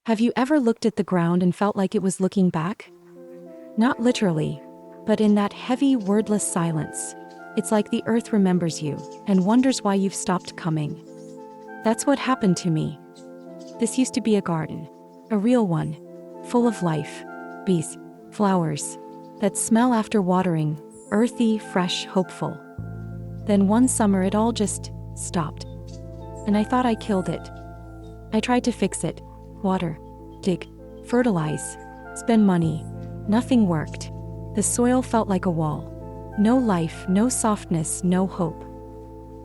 Have you ever looked at the ground and felt like it was looking back? Not literally, but in that heavy, wordless silence. It's like the earth remembers you and wonders why you've stopped coming. That's what happened to me. This used to be a garden, a real one, full of life, bees, flowers, that smell after watering, earthy, fresh, hopeful. Then one summer it all just stopped. And I thought I killed it. I tried to fix it. Water, dig, fertilize, spend money. Nothing worked. The soil felt like a wall. No life, no softness, no hope.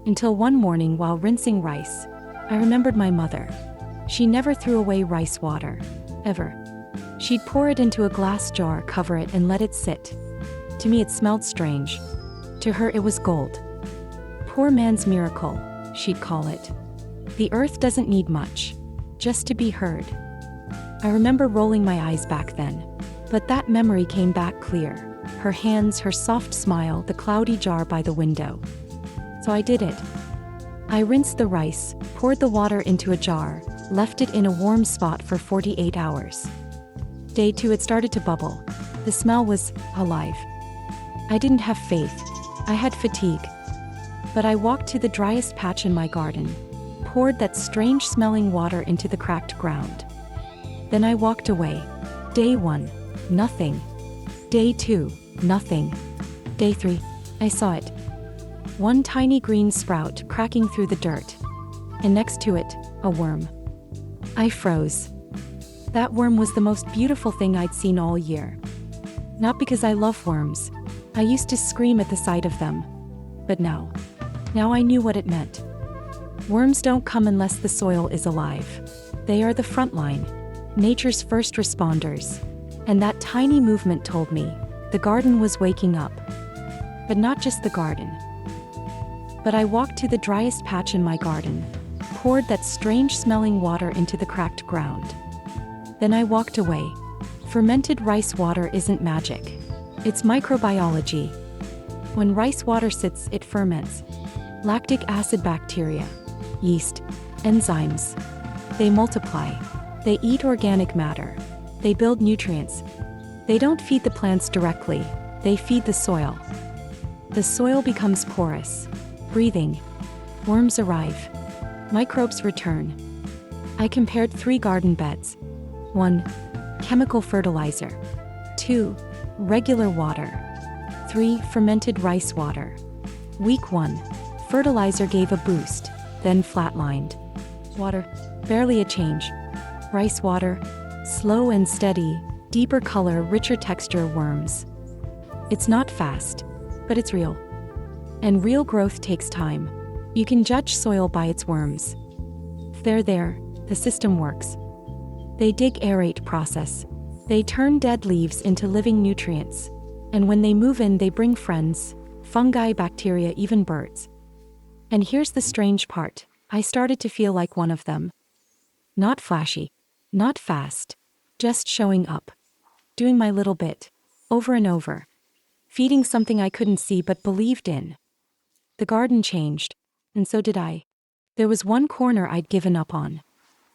Until one morning while rinsing rice, I remembered my mother. She never threw away rice water, ever. She'd pour it into a glass jar, cover it, and let it sit. To me it smelled strange. To her it was gold. Poor man's miracle, she'd call it. The earth doesn't need much, just to be heard. I remember rolling my eyes back then, but that memory came back clear. Her hands, her soft smile, the cloudy jar by the window. So I did it. I rinsed the rice, poured the water into a jar, left it in a warm spot for 48 hours. Day 2 it started to bubble. The smell was alive. I didn't have faith. I had fatigue. But I walked to the driest patch in my garden, poured that strange smelling water into the cracked ground. Then I walked away. Day 1, nothing. Day 2, nothing. Day 3, I saw it. One tiny green sprout cracking through the dirt. And next to it, a worm. I froze. That worm was the most beautiful thing I'd seen all year. Not because I love worms. I used to scream at the sight of them. But now I knew what it meant. Worms don't come unless the soil is alive. They are the front line, nature's first responders. And that tiny movement told me the garden was waking up. But not just the garden. But I walked to the driest patch in my garden, poured that strange smelling water into the cracked ground. Then I walked away. Fermented rice water isn't magic. It's microbiology. When rice water sits, it ferments. Lactic acid bacteria, yeast, enzymes. They multiply. They eat organic matter. They build nutrients. They don't feed the plants directly. They feed the soil. The soil becomes porous, breathing. Worms arrive. Microbes return. I compared 3 garden beds. 1. Chemical fertilizer. 2. Regular water. 3. Fermented rice water. Week 1. Fertilizer gave a boost, then flatlined. Water, barely a change. Rice water, slow and steady, deeper color, richer texture, worms. It's not fast, but it's real. And real growth takes time. You can judge soil by its worms. If they're there, the system works. They dig, aerate, process. They turn dead leaves into living nutrients. And when they move in, they bring friends, fungi, bacteria, even birds. And here's the strange part. I started to feel like one of them. Not flashy, not fast, just showing up. Doing my little bit, over and over. Feeding something I couldn't see but believed in. The garden changed, and so did I. There was one corner I'd given up on.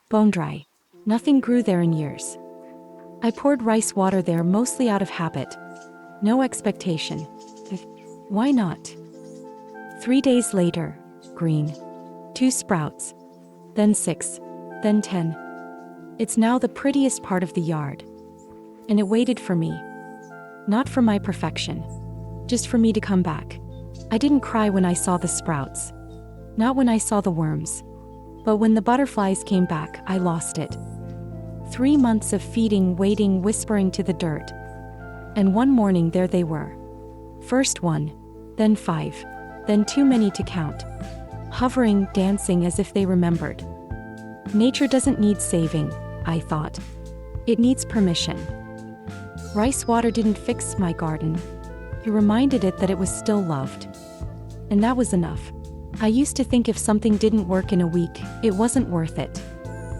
Bone dry. Nothing grew there in years. I poured rice water there mostly out of habit. No expectation. Why not? 3 days later, green. 2 sprouts. Then 6. Then 10. It's now the prettiest part of the yard. And it waited for me. Not for my perfection. Just for me to come back. I didn't cry when I saw the sprouts. Not when I saw the worms. But when the butterflies came back, I lost it. 3 months of feeding, waiting, whispering to the dirt. And one morning there they were. First 1, then 5, then too many to count. Hovering, dancing as if they remembered. Nature doesn't need saving, I thought. It needs permission. Rice water didn't fix my garden. It reminded it that it was still loved. And that was enough. I used to think if something didn't work in a week, it wasn't worth it.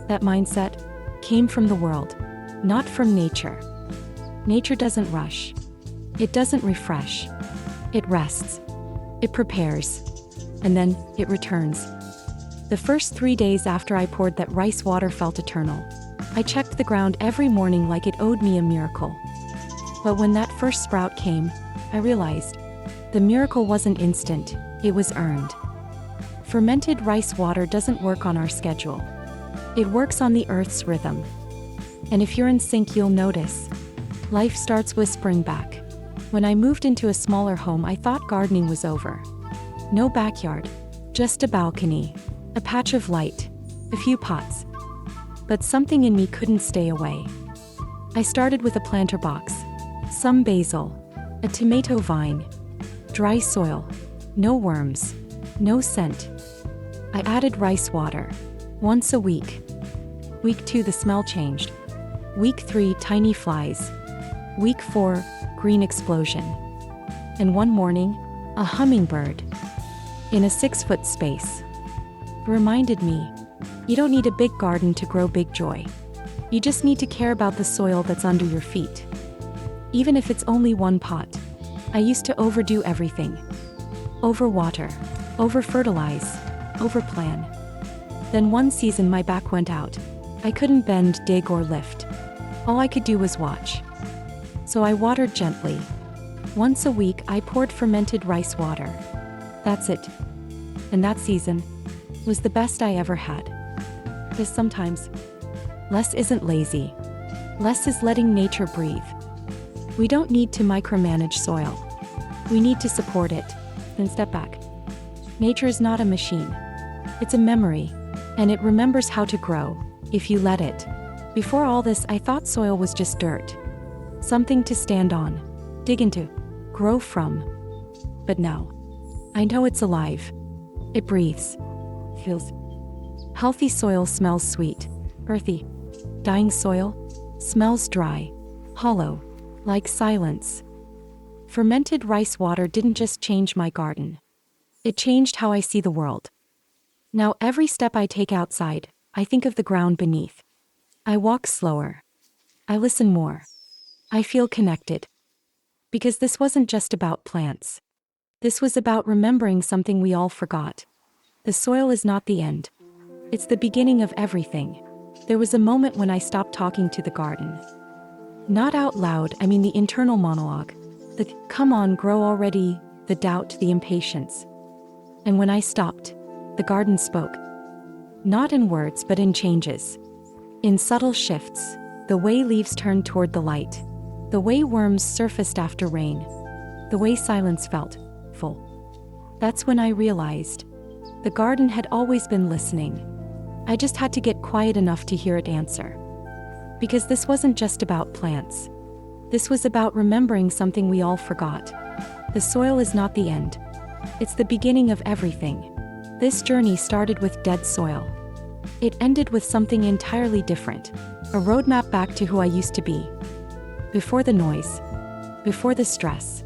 That mindset came from the world, not from nature. Nature doesn't rush. It doesn't refresh. It rests. It prepares. And then, it returns. The first 3 days after I poured that rice water felt eternal. I checked the ground every morning like it owed me a miracle. But when that first sprout came, I realized the miracle wasn't instant, it was earned. Fermented rice water doesn't work on our schedule. It works on the earth's rhythm. And if you're in sync, you'll notice life starts whispering back. When I moved into a smaller home, I thought gardening was over. No backyard, just a balcony, a patch of light, a few pots. But something in me couldn't stay away. I started with a planter box, some basil, a tomato vine, dry soil, no worms, no scent. I added rice water, once a week. Week 2, the smell changed. Week 3, tiny flies. Week 4, green explosion. And one morning, a hummingbird, in a 6-foot space, reminded me, you don't need a big garden to grow big joy. You just need to care about the soil that's under your feet. Even if it's only one pot. I used to overdo everything. Overwater, over-fertilize, overplan. Then one season my back went out. I couldn't bend, dig, or lift. All I could do was watch. So I watered gently. Once a week, I poured fermented rice water. That's it. And that season was the best I ever had. Because sometimes, less isn't lazy. Less is letting nature breathe. We don't need to micromanage soil. We need to support it, then step back. Nature is not a machine. It's a memory, and it remembers how to grow, if you let it. Before all this, I thought soil was just dirt. Something to stand on, dig into, grow from. But now, I know it's alive. It breathes, feels. Healthy soil smells sweet, earthy. Dying soil smells dry, hollow, like silence. Fermented rice water didn't just change my garden. It changed how I see the world. Now every step I take outside, I think of the ground beneath. I walk slower. I listen more. I feel connected. Because this wasn't just about plants. This was about remembering something we all forgot. The soil is not the end. It's the beginning of everything. There was a moment when I stopped talking to the garden. Not out loud, I mean the internal monologue. The come on, grow already, the doubt, the impatience. And when I stopped, the garden spoke. Not in words, but in changes. In subtle shifts, the way leaves turned toward the light. The way worms surfaced after rain. The way silence felt full. That's when I realized the garden had always been listening. I just had to get quiet enough to hear it answer. Because this wasn't just about plants. This was about remembering something we all forgot. The soil is not the end. It's the beginning of everything. This journey started with dead soil. It ended with something entirely different. A roadmap back to who I used to be. Before the noise. Before the stress.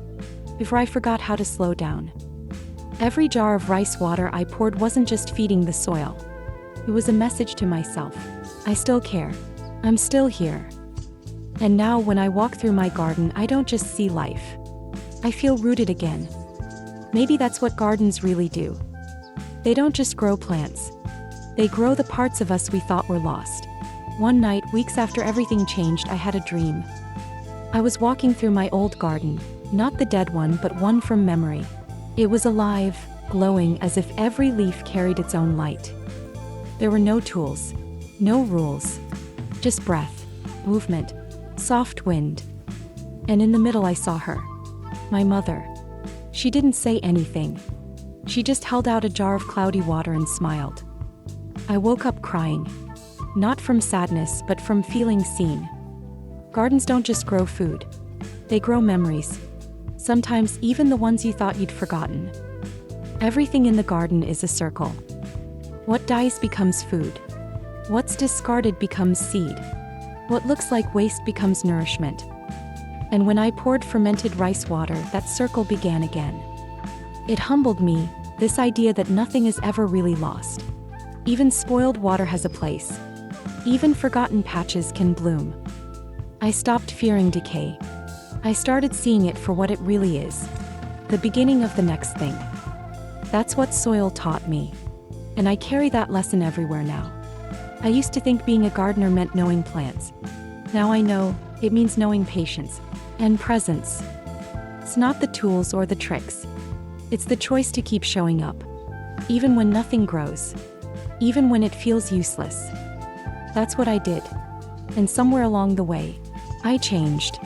Before I forgot how to slow down. Every jar of rice water I poured wasn't just feeding the soil. It was a message to myself. I still care. I'm still here. And now when I walk through my garden, I don't just see life. I feel rooted again. Maybe that's what gardens really do. They don't just grow plants. They grow the parts of us we thought were lost. One night, weeks after everything changed, I had a dream. I was walking through my old garden, not the dead one, but one from memory. It was alive, glowing as if every leaf carried its own light. There were no tools, no rules, just breath, movement, soft wind. And in the middle I saw her, my mother. She didn't say anything. She just held out a jar of cloudy water and smiled. I woke up crying, not from sadness but from feeling seen. Gardens don't just grow food. They grow memories. Sometimes even the ones you thought you'd forgotten. Everything in the garden is a circle. What dies becomes food. What's discarded becomes seed. What looks like waste becomes nourishment. And when I poured fermented rice water, that circle began again. It humbled me, this idea that nothing is ever really lost. Even spoiled water has a place. Even forgotten patches can bloom. I stopped fearing decay. I started seeing it for what it really is. The beginning of the next thing. That's what soil taught me. And I carry that lesson everywhere now. I used to think being a gardener meant knowing plants. Now I know it means knowing patience and presence. It's not the tools or the tricks. It's the choice to keep showing up, even when nothing grows, even when it feels useless. That's what I did. And somewhere along the way, I changed.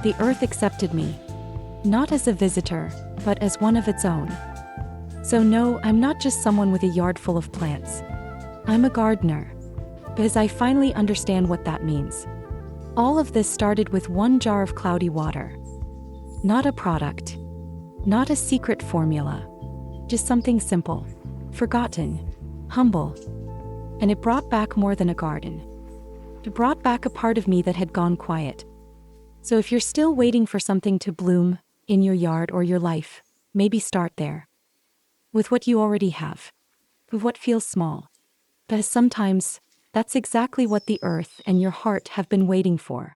The earth accepted me, not as a visitor, but as one of its own. So no, I'm not just someone with a yard full of plants. I'm a gardener, because I finally understand what that means. All of this started with one jar of cloudy water. Not a product, not a secret formula, just something simple, forgotten, humble. And it brought back more than a garden. It brought back a part of me that had gone quiet. So if you're still waiting for something to bloom in your yard or your life, maybe start there. With what you already have, with what feels small. Because sometimes, that's exactly what the earth and your heart have been waiting for.